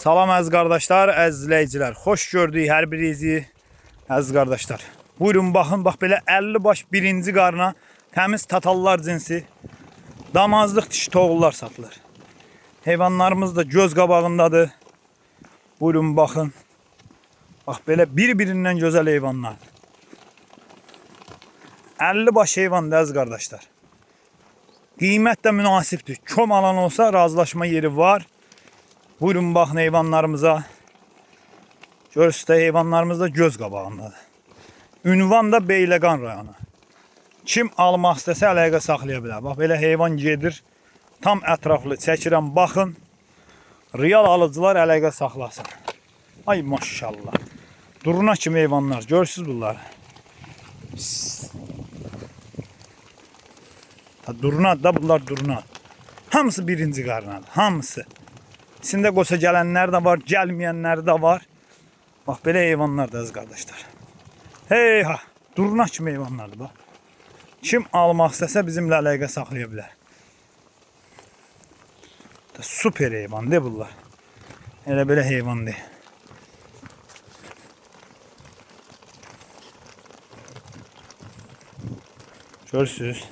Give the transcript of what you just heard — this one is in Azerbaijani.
Salam əziz qardaşlar, əziz izləyicilər. Xoş gördük hər birinizi, əziz qardaşlar. Buyurun baxın, bax belə 50 baş birinci qarına təmiz tatallar cinsi damazlıq dişi toğullar satılır. Heyvanlarımız da göz qabağındadır. Buyurun baxın. Bax belə bir-birindən gözəl heyvanlar. 50 baş heyvandır əziz qardaşlar. Qiymət də münasibdir. Kom alan olsa razılaşma yeri var. Buyurun baxın heyvanlarımıza. Görürsünüz də heyvanlarımız da göz qabağındadır. Ünvan da Beyləqan rayonu. Kim almaq istəsə əlaqə saxlaya bilər. Bax belə heyvan gedir. Tam ətraflı çəkirəm, baxın. Real alıcılar əlaqə saxlasın. Ay maşallah. Duruna kimi heyvanlar. Görürsünüz bunları. Duruna da bunlar duruna. Hamısı birinci qarnadır. Hamısı. İçində qoça gələnlər də var, gəlməyənlər də var. Bax belə heyvanlar da əziz qardaşlar. Hey ha, duruna kimi heyvanlardır bax. Kim almaq istəsə bizimlə əlaqə saxlaya bilər. Super heyvandır bunlar. Elə belə heyvandır. Görürsünüz.